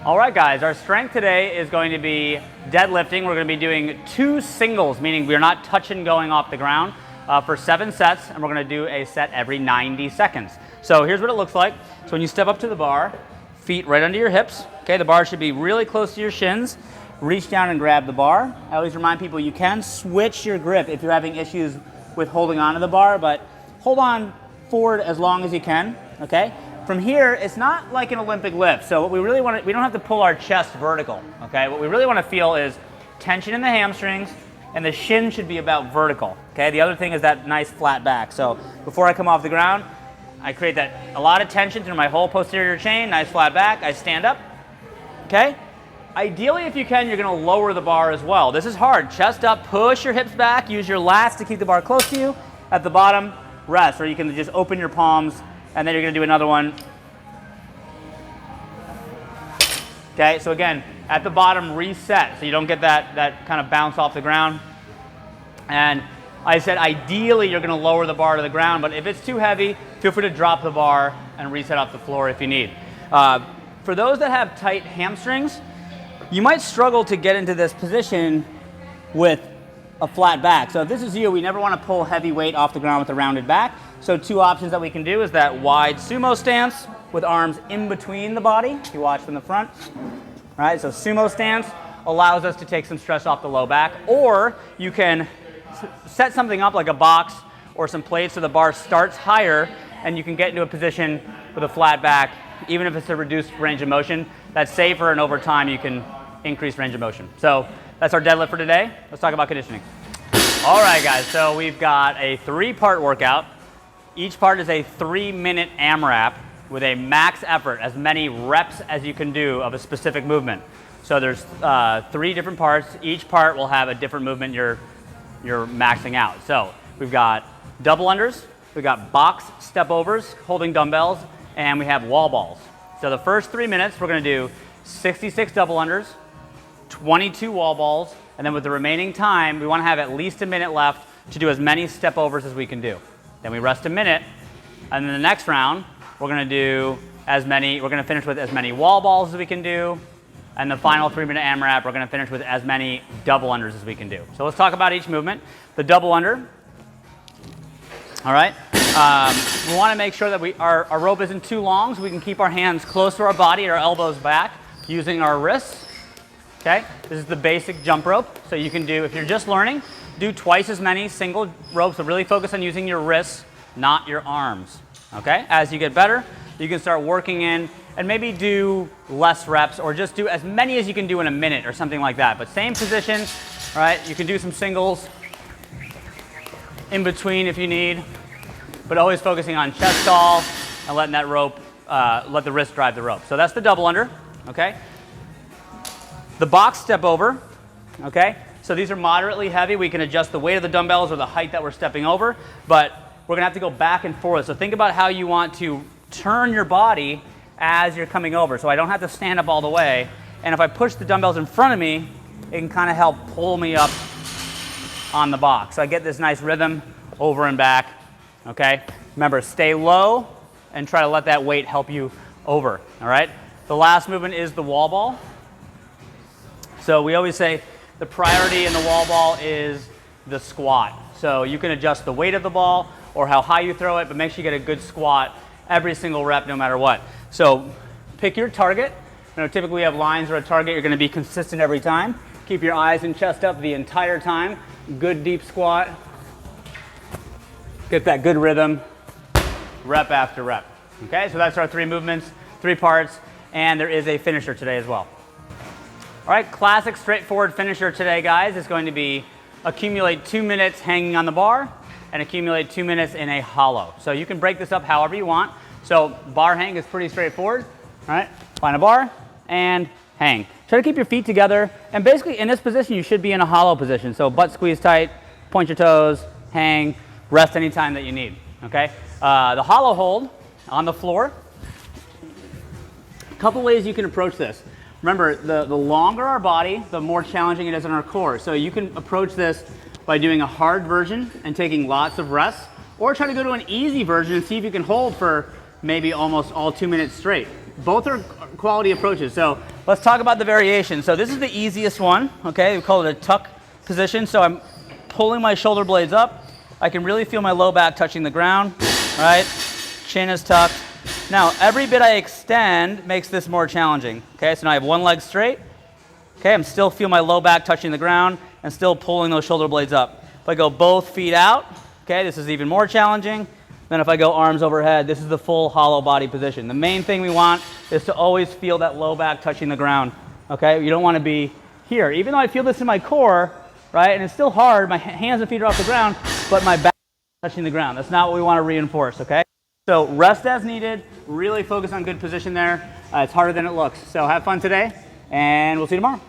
All right, guys, our strength today is going to be deadlifting. We're going to be doing 2 singles, meaning we're not touching going off the ground for 7 sets, and we're going to do a set every 90 seconds. So here's what it looks like. So when you step up to the bar, feet right under your hips. Okay, the bar should be really close to your shins. Reach down and grab the bar. I always remind people you can switch your grip if you're having issues with holding onto the bar, but hold on forward as long as you can, okay? From here, it's not like an Olympic lift, so what we really want to, we don't have to pull our chest vertical, okay? What we really want to feel is tension in the hamstrings, and the shin should be about vertical, okay? The other thing is that nice flat back. So before I come off the ground, I create a lot of tension through my whole posterior chain, nice flat back, I stand up, okay? Ideally, if you can, you're going to lower the bar as well. This is hard. Chest up, push your hips back, use your lats to keep the bar close to you. At the bottom, rest, or you can just open your palms, and then you're going to do another one. Okay, so again, at the bottom, reset, so you don't get that kind of bounce off the ground. And I said ideally you're going to lower the bar to the ground, but if it's too heavy, feel free to drop the bar and reset off the floor if you need. For those that have tight hamstrings, you might struggle to get into this position with a flat back. So if this is you, we never want to pull heavy weight off the ground with a rounded back. So 2 options that we can do is that wide sumo stance with arms in between the body, if you watch from the front. All right, so sumo stance allows us to take some stress off the low back, or you can set something up like a box or some plates so the bar starts higher and you can get into a position with a flat back, even if it's a reduced range of motion. That's safer, and over time you can increase range of motion. So that's our deadlift for today. Let's talk about conditioning. All right, guys, so we've got a 3-part workout. Each part is a 3-minute AMRAP with a max effort, as many reps as you can do of a specific movement. So there's 3 different parts. Each part will have a different movement you're maxing out. So we've got double unders, we've got box step overs, holding dumbbells, and we have wall balls. So the first 3 minutes, we're going to do 66 double unders, 22 wall balls, and then with the remaining time, we want to have at least a minute left to do as many step overs as we can do. Then we rest a minute, and then the next round, we're going to do we're going to finish with as many wall balls as we can do, and the final 3-minute AMRAP, we're going to finish with as many double unders as we can do. So let's talk about each movement. The double under, all right? We want to make sure that our rope isn't too long, so we can keep our hands close to our body, our elbows back, using our wrists. Okay, this is the basic jump rope. So you can do, if you're just learning, do twice as many single ropes, but really focus on using your wrists, not your arms. Okay, as you get better, you can start working in and maybe do less reps, or just do as many as you can do in a minute or something like that. But same position, all right? You can do some singles in between if you need, but always focusing on chest stall and letting that rope, let the wrist drive the rope. So that's the double under, okay? The box step over, okay? So these are moderately heavy. We can adjust the weight of the dumbbells or the height that we're stepping over, but we're gonna have to go back and forth. So think about how you want to turn your body as you're coming over. So I don't have to stand up all the way. And if I push the dumbbells in front of me, it can kind of help pull me up on the box. So I get this nice rhythm over and back, okay? Remember, stay low and try to let that weight help you over, all right? The last movement is the wall ball. So we always say the priority in the wall ball is the squat. So you can adjust the weight of the ball or how high you throw it, but make sure you get a good squat every single rep no matter what. So pick your target. You know, typically we have lines or a target. You're going to be consistent every time. Keep your eyes and chest up the entire time. Good deep squat. Get that good rhythm, rep after rep. Okay, so that's our 3 movements, 3 parts, and there is a finisher today as well. All right, classic straightforward finisher today, guys, is going to be accumulate 2 minutes hanging on the bar and accumulate 2 minutes in a hollow. So you can break this up however you want. So bar hang is pretty straightforward. All right, find a bar and hang. Try to keep your feet together, and basically in this position you should be in a hollow position. So butt squeeze tight, point your toes, hang, rest anytime that you need, okay? The hollow hold on the floor. A couple ways you can approach this. Remember, the longer our body, the more challenging it is on our core. So you can approach this by doing a hard version and taking lots of rests, or try to go to an easy version and see if you can hold for maybe almost all 2 minutes straight. Both are quality approaches. So let's talk about the variation. So this is the easiest one, okay? We call it a tuck position. So I'm pulling my shoulder blades up. I can really feel my low back touching the ground, right? Chin is tucked. Now, every bit I extend makes this more challenging, okay? So now I have one leg straight. Okay, I'm still feeling my low back touching the ground and still pulling those shoulder blades up. If I go both feet out, okay, this is even more challenging. Then if I go arms overhead, this is the full hollow body position. The main thing we want is to always feel that low back touching the ground, okay? You don't want to be here. Even though I feel this in my core, right, and it's still hard, my hands and feet are off the ground, but my back is touching the ground. That's not what we want to reinforce, okay? So rest as needed, really focus on good position there. It's harder than it looks. So have fun today, and we'll see you tomorrow.